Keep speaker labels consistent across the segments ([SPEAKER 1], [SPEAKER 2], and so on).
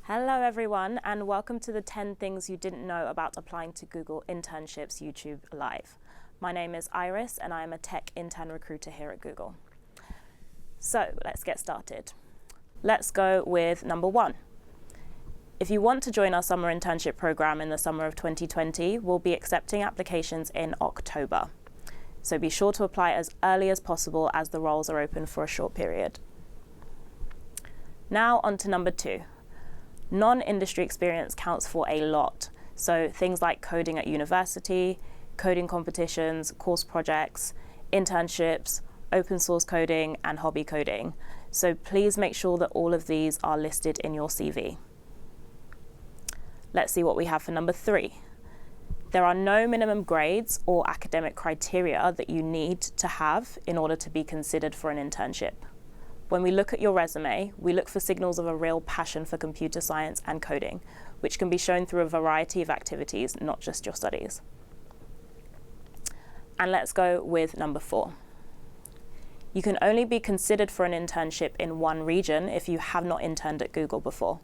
[SPEAKER 1] Hello everyone, and welcome to the 10 things you didn't know about applying to Google Internships YouTube Live. My name is Iris and I am a tech intern recruiter here at Google. So let's get started. Let's go with number 1. If you want to join our summer internship program in the summer of 2020, we'll be accepting applications in October. So be sure to apply as early as possible as the roles are open for a short period. Now on to number 2. Non-industry experience counts for a lot. So things like coding at university, coding competitions, course projects, internships, open source coding, and hobby coding. So please make sure that all of these are listed in your CV. Let's see what we have for number 3. There are no minimum grades or academic criteria that you need to have in order to be considered for an internship. When we look at your resume, we look for signals of a real passion for computer science and coding, which can be shown through a variety of activities, not just your studies. And let's go with number 4. You can only be considered for an internship in one region if you have not interned at Google before.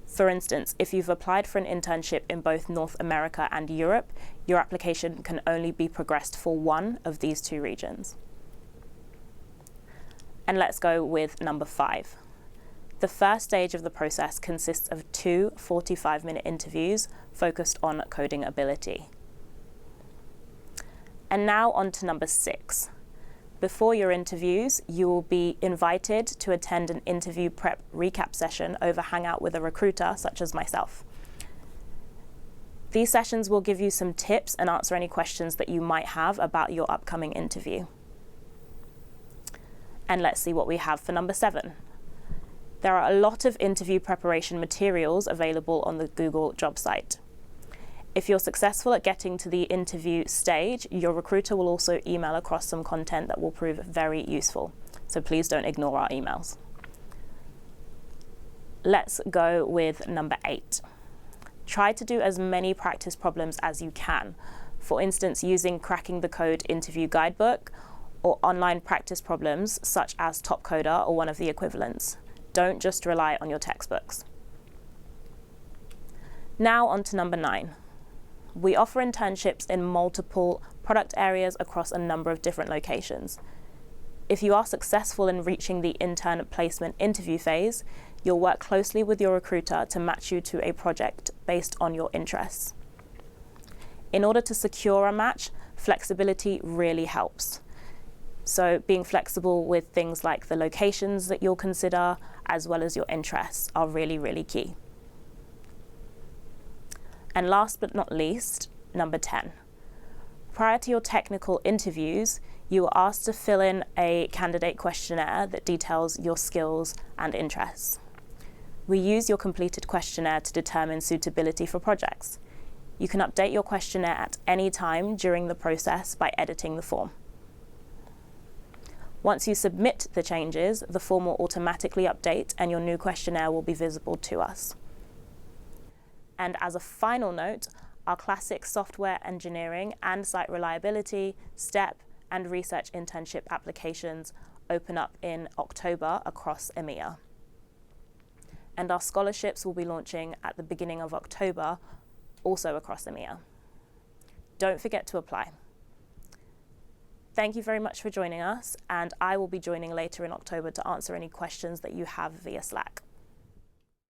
[SPEAKER 1] For instance, if you've applied for an internship in both North America and Europe, your application can only be progressed for one of these two regions. And let's go with number 5. The first stage of the process consists of 2 45-minute interviews focused on coding ability. And now on to number 6. Before your interviews, you will be invited to attend an interview prep recap session over Hangout with a recruiter, such as myself. These sessions will give you some tips and answer any questions that you might have about your upcoming interview. And let's see what we have for number 7. There are a lot of interview preparation materials available on the Google job site. If you're successful at getting to the interview stage, your recruiter will also email across some content that will prove very useful. So please don't ignore our emails. Let's go with number 8. Try to do as many practice problems as you can. For instance, using Cracking the Code interview guidebook, or online practice problems such as Top Coder or one of the equivalents. Don't just rely on your textbooks. Now on to number 9. We offer internships in multiple product areas across a number of different locations. If you are successful in reaching the intern placement interview phase, you'll work closely with your recruiter to match you to a project based on your interests. In order to secure a match, flexibility really helps. So being flexible with things like the locations that you'll consider, as well as your interests, are really, really key. And last but not least, number 10. Prior to your technical interviews, you are asked to fill in a candidate questionnaire that details your skills and interests. We use your completed questionnaire to determine suitability for projects. You can update your questionnaire at any time during the process by editing the form. Once you submit the changes, the form will automatically update and your new questionnaire will be visible to us. And as a final note, our classic software engineering and site reliability, STEP, and research internship applications open up in October across EMEA. And our scholarships will be launching at the beginning of October, also across EMEA. Don't forget to apply. Thank you very much for joining us, and I will be joining later in October to answer any questions that you have via Slack.